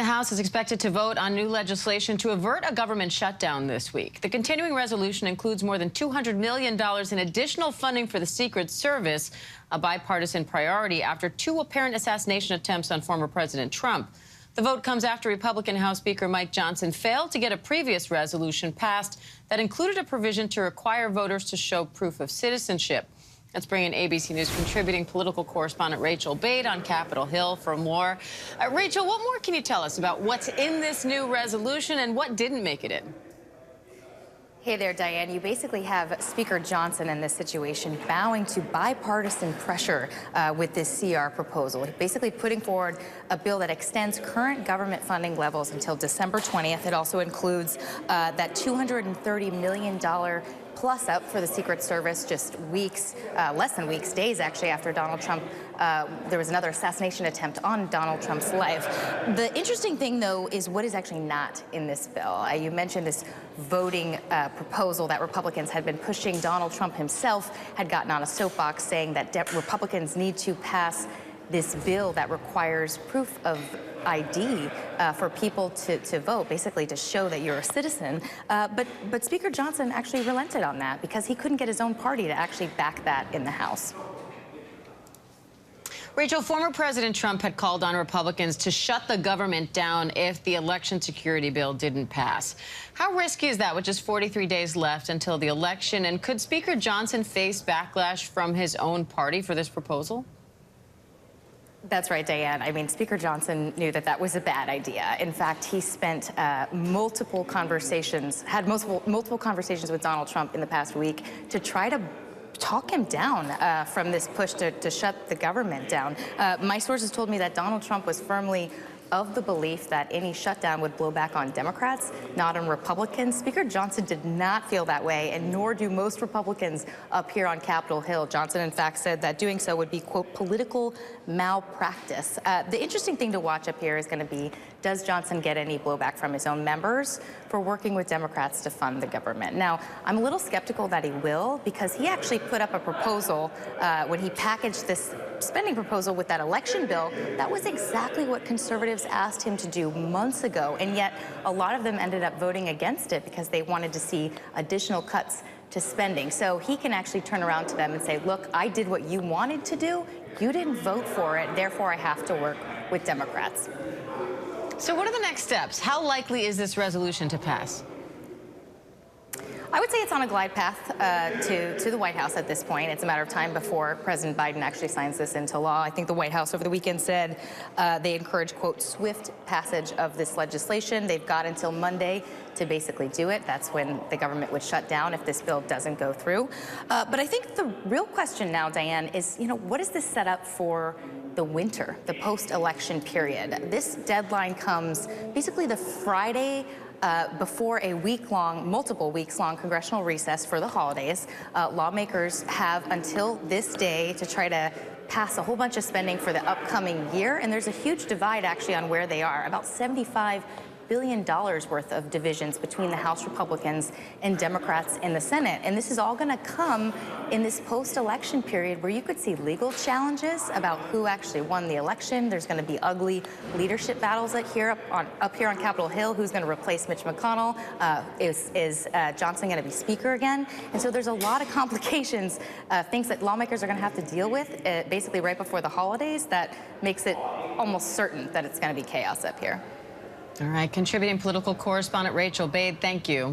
House is expected to vote on new legislation to avert a government shutdown this week. The continuing resolution includes more than $200 million in additional funding for the Secret Service, a bipartisan priority after two apparent assassination attempts on former President Trump. The vote comes after Republican House Speaker Mike Johnson failed to get a previous resolution passed that included a provision to require voters to show proof of citizenship. Let's bring in ABC News contributing political correspondent Rachel Bade on Capitol Hill for more. Rachel, what more can you tell us about what's in this new resolution and what didn't make it in? Hey there, Diane. You basically have Speaker Johnson in this situation bowing to bipartisan pressure with this CR proposal. Basically putting forward a bill that extends current government funding levels until December 20th. It also includes that $230 million plus up for the Secret Service just weeks, less than weeks, days actually, after Donald Trump, there was another assassination attempt on Donald Trump's life. The interesting thing, though, is what is actually not in this bill. You mentioned this voting proposal that Republicans had been pushing. Donald Trump himself had gotten on a soapbox saying that Republicans need to pass this bill that requires proof of ID for people to vote, basically to show that you're a citizen. But Speaker Johnson actually relented on that because he couldn't get his own party to actually back that in the House. Rachel, former President Trump had called on Republicans to shut the government down if the election security bill didn't pass. How risky is that with just 43 days left until the election? And could Speaker Johnson face backlash from his own party for this proposal? That's right, Diane. I mean, Speaker Johnson knew that that was a bad idea. In fact, he spent multiple conversations with Donald Trump in the past week to try to talk him down from this push to shut the government down. My sources told me that Donald Trump was firmly of the belief that any shutdown would blow back on Democrats, not on Republicans. Speaker Johnson did not feel that way, and nor do most Republicans up here on Capitol Hill. Johnson, in fact, said that doing so would be, quote, political malpractice. The interesting thing to watch up here is going to be, does Johnson get any blowback from his own members for working with Democrats to fund the government? Now, I'm a little skeptical that he will, because he actually put up a proposal when he packaged this spending proposal with that election bill. That was exactly what conservatives asked him to do months ago, and yet a lot of them ended up voting against it because they wanted to see additional cuts to spending. So he can actually turn around to them and say, look, I did what you wanted to do, you didn't vote for it, therefore I have to work with Democrats. So what are the next steps? How likely is this resolution to pass? I would say it's on a glide path to the White House at this point. It's a matter of time before President Biden actually signs this into law. I think the White House over the weekend said they encourage, quote, swift passage of this legislation. They've got until Monday to basically do it. That's when the government would shut down if this bill doesn't go through. But I think the real question now, Diane, is, what does this set up for the winter, the post-election period? This deadline comes basically the Friday before a multiple weeks long congressional recess for the holidays. Lawmakers have until this day to try to pass a whole bunch of spending for the upcoming year, and there's a huge divide actually on where they are. About $75 billion worth of divisions between the House Republicans and Democrats in the Senate. And this is all going to come in this post-election period where you could see legal challenges about who actually won the election. There's going to be ugly leadership battles up here on Capitol Hill. Who's going to replace Mitch McConnell? Is Johnson going to be Speaker again? And so there's a lot of complications, things that lawmakers are going to have to deal with basically right before the holidays that makes it almost certain that it's going to be chaos up here. All right, contributing political correspondent Rachel Bade, thank you.